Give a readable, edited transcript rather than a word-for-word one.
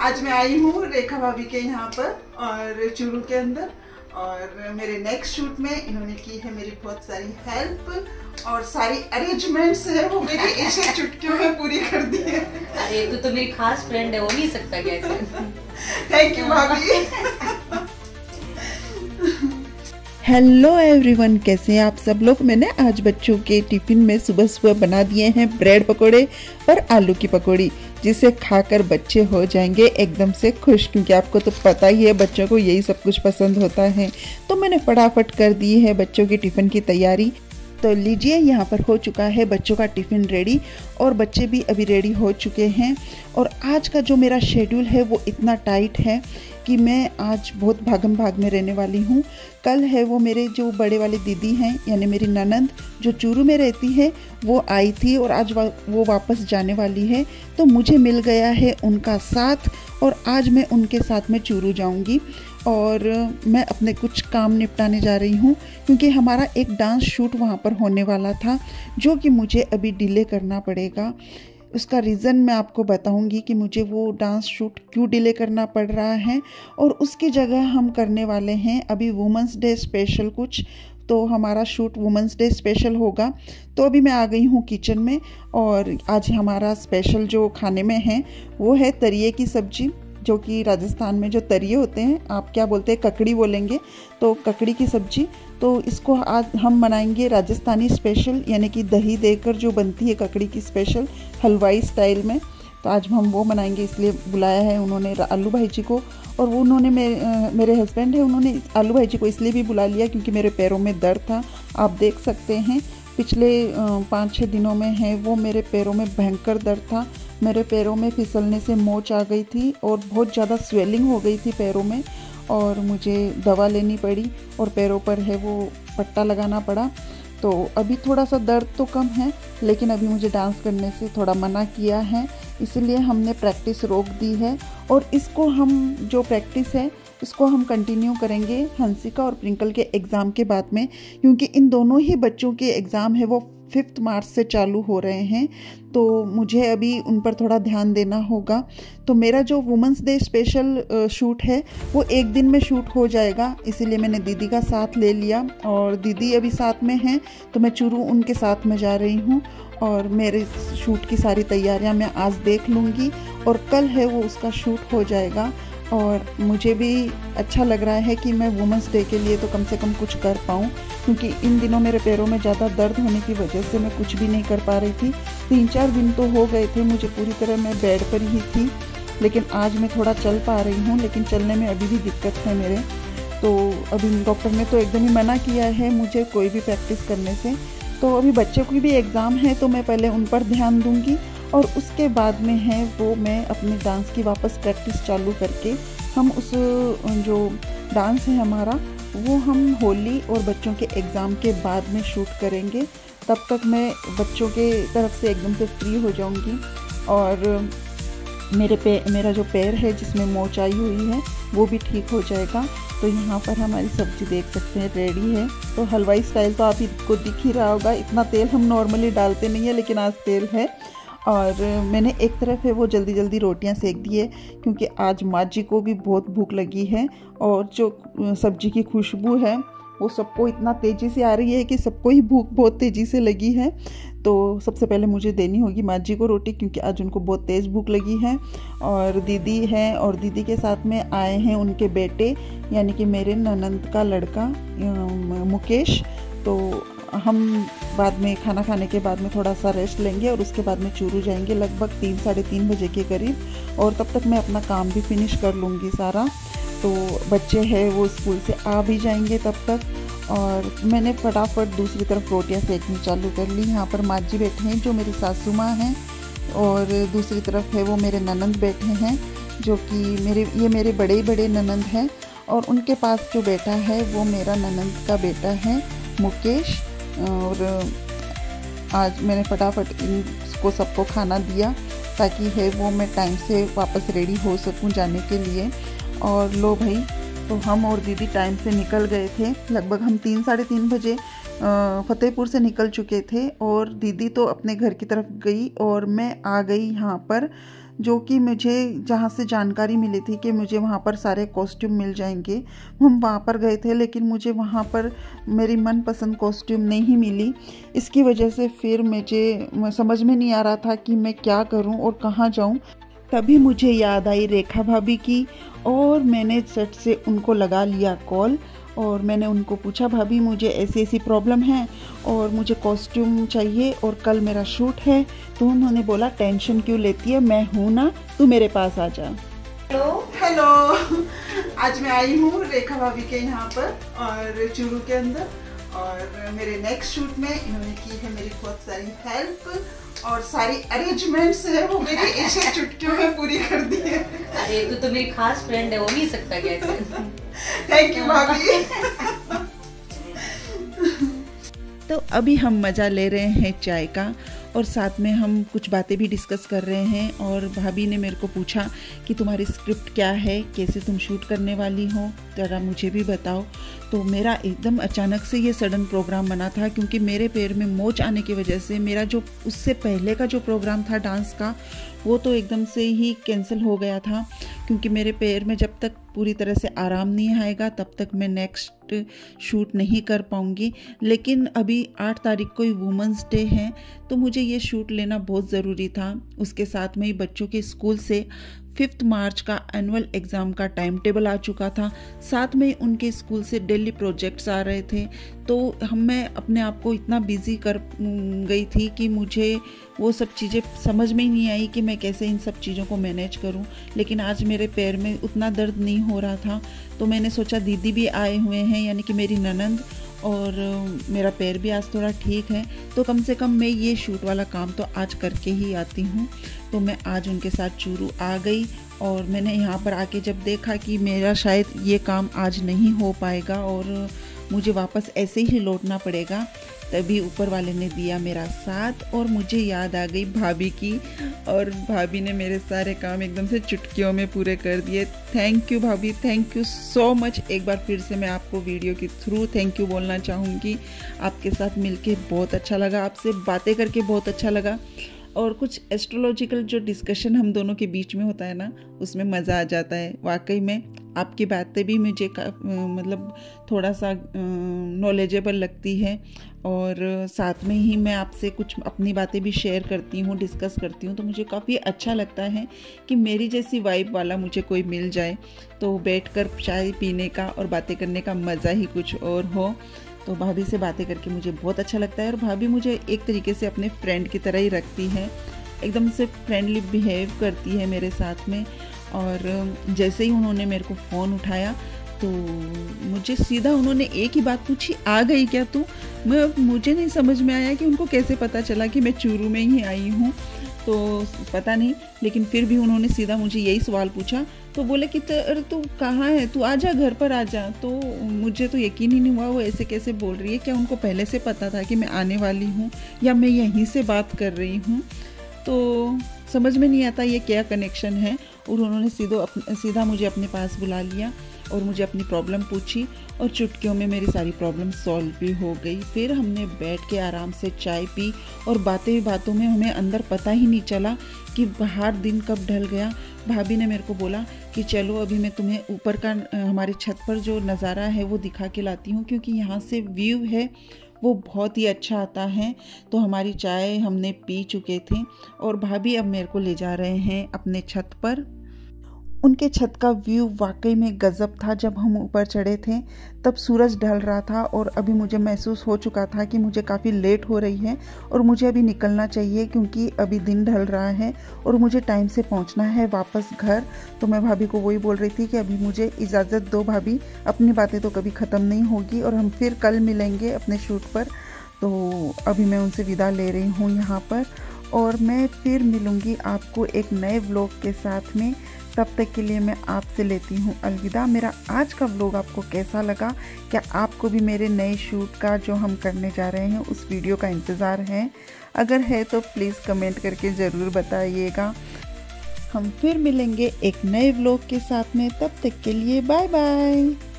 आज मैं आई हूँ रेखा भाभी के यहाँ पर और चूरू के अंदर, और मेरे नेक्स्ट शूट में इन्होंने की है मेरी बहुत सारी हेल्प और सारी अरेंजमेंट्स है वो मेरी एक चुटकियों में पूरी कर दी है। अरे तू तो मेरी खास फ्रेंड है, हो नहीं सकता कैसे। थैंक यू भाभी। हेलो एवरीवन, कैसे हैं आप सब लोग। मैंने आज बच्चों के टिफिन में सुबह सुबह बना दिए हैं ब्रेड पकोड़े और आलू की पकौड़ी, जिसे खाकर बच्चे हो जाएंगे एकदम से खुश, क्योंकि आपको तो पता ही है बच्चों को यही सब कुछ पसंद होता है। तो मैंने फटाफट कर दी है बच्चों के टिफ़िन की तैयारी। तो लीजिए, यहाँ पर हो चुका है बच्चों का टिफ़िन रेडी और बच्चे भी अभी रेडी हो चुके हैं। और आज का जो मेरा शेड्यूल है वो इतना टाइट है कि मैं आज बहुत भागम भाग में रहने वाली हूँ। कल है वो मेरे जो बड़े वाली दीदी हैं, यानी मेरी ननंद जो चूरू में रहती है, वो आई थी और आज वो वापस जाने वाली है। तो मुझे मिल गया है उनका साथ और आज मैं उनके साथ में चूरू जाऊंगी और मैं अपने कुछ काम निपटाने जा रही हूँ, क्योंकि हमारा एक डांस शूट वहाँ पर होने वाला था जो कि मुझे अभी डिले करना पड़ेगा। उसका रीज़न मैं आपको बताऊंगी कि मुझे वो डांस शूट क्यों डिले करना पड़ रहा है। और उसकी जगह हम करने वाले हैं अभी वुमेंस डे स्पेशल कुछ, तो हमारा शूट वुमेंस डे स्पेशल होगा। तो अभी मैं आ गई हूँ किचन में और आज हमारा स्पेशल जो खाने में है वो है तरिये की सब्जी, जो कि राजस्थान में जो तरिये होते हैं, आप क्या बोलते हैं, ककड़ी बोलेंगे, तो ककड़ी की सब्जी। तो इसको आज हम बनाएंगे राजस्थानी स्पेशल, यानी कि दही देकर जो बनती है ककड़ी की स्पेशल हलवाई स्टाइल में। तो आज हम वो बनाएंगे, इसलिए बुलाया है उन्होंने आलू भाई जी को। और वो उन्होंने मेरे हस्बैंड है, उन्होंने आलू भाई जी को इसलिए भी बुला लिया क्योंकि मेरे पैरों में दर्द था। आप देख सकते हैं पिछले 5-6 दिनों में है वो मेरे पैरों में भयंकर दर्द था। मेरे पैरों में फिसलने से मोच आ गई थी और बहुत ज़्यादा स्वेलिंग हो गई थी पैरों में, और मुझे दवा लेनी पड़ी और पैरों पर है वो पट्टा लगाना पड़ा। तो अभी थोड़ा सा दर्द तो कम है, लेकिन अभी मुझे डांस करने से थोड़ा मना किया है, इसलिए हमने प्रैक्टिस रोक दी है। और इसको हम जो प्रैक्टिस है इसको हम कंटिन्यू करेंगे हंसिका और प्रिंकल के एग्ज़ाम के बाद में, क्योंकि इन दोनों ही बच्चों के एग्ज़ाम है वो 5 मार्च से चालू हो रहे हैं। तो मुझे अभी उन पर थोड़ा ध्यान देना होगा। तो मेरा जो वुमेंस डे स्पेशल शूट है वो एक दिन में शूट हो जाएगा, इसीलिए मैंने दीदी का साथ ले लिया और दीदी अभी साथ में हैं, तो मैं चूरू उनके साथ में जा रही हूँ। और मेरे शूट की सारी तैयारियाँ मैं आज देख लूँगी और कल है वो उसका शूट हो जाएगा। और मुझे भी अच्छा लग रहा है कि मैं वुमेंस डे के लिए तो कम से कम कुछ कर पाऊँ, क्योंकि इन दिनों मेरे पैरों में ज़्यादा दर्द होने की वजह से मैं कुछ भी नहीं कर पा रही थी। 3-4 दिन तो हो गए थे मुझे पूरी तरह मैं बेड पर ही थी, लेकिन आज मैं थोड़ा चल पा रही हूँ, लेकिन चलने में अभी भी दिक्कत है मेरे। तो अभी डॉक्टर ने तो एकदम ही मना किया है मुझे कोई भी प्रैक्टिस करने से। तो अभी बच्चों की भी एग्ज़ाम है, तो मैं पहले उन पर ध्यान दूँगी और उसके बाद में है वो मैं अपने डांस की वापस प्रैक्टिस चालू करके हम उस जो डांस है हमारा वो हम होली और बच्चों के एग्ज़ाम के बाद में शूट करेंगे। तब तक मैं बच्चों के तरफ से एकदम से फ्री हो जाऊंगी। और मेरा जो पैर है जिसमें मोच आई हुई है वो भी ठीक हो जाएगा। तो यहाँ पर हमारी सब्ज़ी देख सकते हैं रेडी है। तो हलवाई स्टाइल तो आपको दिख ही रहा होगा, इतना तेल हम नॉर्मली डालते नहीं है, लेकिन आज तेल है। और मैंने एक तरफ है वो जल्दी जल्दी रोटियां सेक दी है, क्योंकि आज माँ जी को भी बहुत भूख लगी है और जो सब्जी की खुशबू है वो सबको इतना तेज़ी से आ रही है कि सबको ही भूख बहुत तेज़ी से लगी है। तो सबसे पहले मुझे देनी होगी माँ जी को रोटी, क्योंकि आज उनको बहुत तेज़ भूख लगी है। और दीदी है और दीदी के साथ में आए हैं उनके बेटे, यानी कि मेरे ननंद का लड़का मुकेश। तो हम बाद में खाना खाने के बाद में थोड़ा सा रेस्ट लेंगे और उसके बाद में चूरू जाएंगे लगभग 3-3:30 बजे के करीब। और तब तक मैं अपना काम भी फिनिश कर लूँगी सारा। तो बच्चे हैं वो स्कूल से आ भी जाएंगे तब तक। और मैंने फटाफट दूसरी तरफ रोटियां सेकनी चालू कर ली। यहाँ पर माँ जी बैठे हैं जो मेरी सासू माँ हैं, और दूसरी तरफ है वो मेरे ननंद बैठे हैं, जो कि मेरे बड़े ननंद हैं। और उनके पास जो बेटा है वो मेरा ननंद का बेटा है मुकेश। और आज मैंने फटाफट इनको सबको खाना दिया ताकि है वो मैं टाइम से वापस रेडी हो सकूं जाने के लिए। और लो भाई, तो हम और दीदी टाइम से निकल गए थे। लगभग हम 3-3:30 बजे फतेहपुर से निकल चुके थे और दीदी तो अपने घर की तरफ गई और मैं आ गई यहाँ पर। जो कि मुझे जहाँ से जानकारी मिली थी कि मुझे वहाँ पर सारे कॉस्ट्यूम मिल जाएंगे। हम वहाँ पर गए थे लेकिन मुझे वहाँ पर मेरी मनपसंद कॉस्ट्यूम नहीं मिली। इसकी वजह से फिर मुझे समझ में नहीं आ रहा था कि मैं क्या करूँ और कहाँ जाऊँ। तभी मुझे याद आई रेखा भाभी की और मैंने झट से उनको लगा लिया कॉल और मैंने उनको पूछा, भाभी मुझे ऐसी ऐसी प्रॉब्लम है और मुझे कॉस्ट्यूम चाहिए और कल मेरा शूट है। तो उन्होंने बोला टेंशन क्यों लेती है, मैं हूँ ना, तू मेरे पास आ जा। हेलो आज मैं आई हूँ रेखा भाभी के यहाँ पर और चूरू के अंदर, और मेरे नेक्स्ट शूट में इन्होंने की है मेरी बहुत सारी हेल्प और सारी अरेंजमेंट्स है वो मेरी एक चुटकियों में पूरी कर दी है। अरे तू तो मेरी खास फ्रेंड है, हो नहीं सकता कैसे। थैंक यू भाभी। तो अभी हम मज़ा ले रहे हैं चाय का और साथ में हम कुछ बातें भी डिस्कस कर रहे हैं। और भाभी ने मेरे को पूछा कि तुम्हारी स्क्रिप्ट क्या है, कैसे तुम शूट करने वाली हो, ज़रा मुझे भी बताओ। तो मेरा एकदम अचानक से ये सडन प्रोग्राम बना था क्योंकि मेरे पैर में मोच आने की वजह से मेरा जो उससे पहले का जो प्रोग्राम था डांस का वो तो एकदम से ही कैंसिल हो गया था, क्योंकि मेरे पैर में जब तक पूरी तरह से आराम नहीं आएगा तब तक मैं नेक्स्ट शूट नहीं कर पाऊँगी। लेकिन अभी 8 तारीख को ही वुमेंस डे है तो मुझे ये शूट लेना बहुत ज़रूरी था। उसके साथ में ही बच्चों के स्कूल से 5 मार्च का एनुअल एग्ज़ाम का टाइम टेबल आ चुका था, साथ में उनके स्कूल से डेली प्रोजेक्ट्स आ रहे थे। तो मैं अपने आप को इतना बिज़ी कर गई थी कि मुझे वो सब चीज़ें समझ में ही नहीं आई कि मैं कैसे इन सब चीज़ों को मैनेज करूं। लेकिन आज मेरे पैर में उतना दर्द नहीं हो रहा था तो मैंने सोचा दीदी भी आए हुए हैं यानी कि मेरी ननंद, और मेरा पैर भी आज थोड़ा ठीक है तो कम से कम मैं ये शूट वाला काम तो आज करके ही आती हूँ। तो मैं आज उनके साथ चूरू आ गई और मैंने यहाँ पर आके जब देखा कि मेरा शायद ये काम आज नहीं हो पाएगा और मुझे वापस ऐसे ही लौटना पड़ेगा, तभी ऊपर वाले ने दिया मेरा साथ और मुझे याद आ गई भाभी की, और भाभी ने मेरे सारे काम एकदम से चुटकियों में पूरे कर दिए। थैंक यू भाभी, थैंक यू सो मच। एक बार फिर से मैं आपको वीडियो के थ्रू थैंक यू बोलना चाहूँगी। आपके साथ मिलके बहुत अच्छा लगा, आपसे बातें करके बहुत अच्छा लगा, और कुछ एस्ट्रोलॉजिकल जो डिस्कशन हम दोनों के बीच में होता है ना उसमें मज़ा आ जाता है। वाकई में आपकी बातें भी मुझे मतलब थोड़ा सा नॉलेजेबल लगती है, और साथ में ही मैं आपसे कुछ अपनी बातें भी शेयर करती हूँ, डिस्कस करती हूँ। तो मुझे काफ़ी अच्छा लगता है कि मेरी जैसी वाइब वाला मुझे कोई मिल जाए तो बैठकर चाय पीने का और बातें करने का मज़ा ही कुछ और हो। तो भाभी से बातें करके मुझे बहुत अच्छा लगता है, और भाभी मुझे एक तरीके से अपने फ्रेंड की तरह ही रखती है, एकदम से फ्रेंडली बिहेव करती है मेरे साथ में। और जैसे ही उन्होंने मेरे को फ़ोन उठाया तो मुझे सीधा उन्होंने एक ही बात पूछी, आ गई क्या तू? मुझे नहीं समझ में आया कि उनको कैसे पता चला कि मैं चूरू में ही आई हूँ, तो पता नहीं, लेकिन फिर भी उन्होंने सीधा मुझे यही सवाल पूछा। तो बोले कि अरे तू कहाँ है, तू आजा, घर पर आजा। तो मुझे तो यकीन ही नहीं हुआ वो ऐसे कैसे बोल रही है। क्या उनको पहले से पता था कि मैं आने वाली हूँ या मैं यहीं से बात कर रही हूँ? तो समझ में नहीं आता ये क्या कनेक्शन है। और उन्होंने सीधा मुझे अपने पास बुला लिया और मुझे अपनी प्रॉब्लम पूछी, और चुटकियों में मेरी सारी प्रॉब्लम सॉल्व भी हो गई। फिर हमने बैठ के आराम से चाय पी, और बातों में हमें अंदर पता ही नहीं चला कि बाहर दिन कब ढल गया। भाभी ने मेरे को बोला कि चलो अभी मैं तुम्हें ऊपर का हमारे छत पर जो नज़ारा है वो दिखा के लाती हूँ, क्योंकि यहाँ से व्यू है वो बहुत ही अच्छा आता है। तो हमारी चाय हमने पी चुके थे और भाभी अब मेरे को ले जा रहे हैं अपने छत पर। उनके छत का व्यू वाकई में गज़ब था। जब हम ऊपर चढ़े थे तब सूरज ढल रहा था, और अभी मुझे महसूस हो चुका था कि मुझे काफ़ी लेट हो रही है और मुझे अभी निकलना चाहिए, क्योंकि अभी दिन ढल रहा है और मुझे टाइम से पहुंचना है वापस घर। तो मैं भाभी को वही बोल रही थी कि अभी मुझे इजाज़त दो भाभी, अपनी बातें तो कभी ख़त्म नहीं होगी और हम फिर कल मिलेंगे अपने शूट पर। तो अभी मैं उनसे विदा ले रही हूँ यहाँ पर, और मैं फिर मिलूँगी आपको एक नए व्लॉग के साथ में। तब तक के लिए मैं आपसे लेती हूँ अलविदा। मेरा आज का व्लॉग आपको कैसा लगा? क्या आपको भी मेरे नए शूट का जो हम करने जा रहे हैं उस वीडियो का इंतज़ार है? अगर है तो प्लीज़ कमेंट करके ज़रूर बताइएगा। हम फिर मिलेंगे एक नए व्लॉग के साथ में, तब तक के लिए बाय बाय।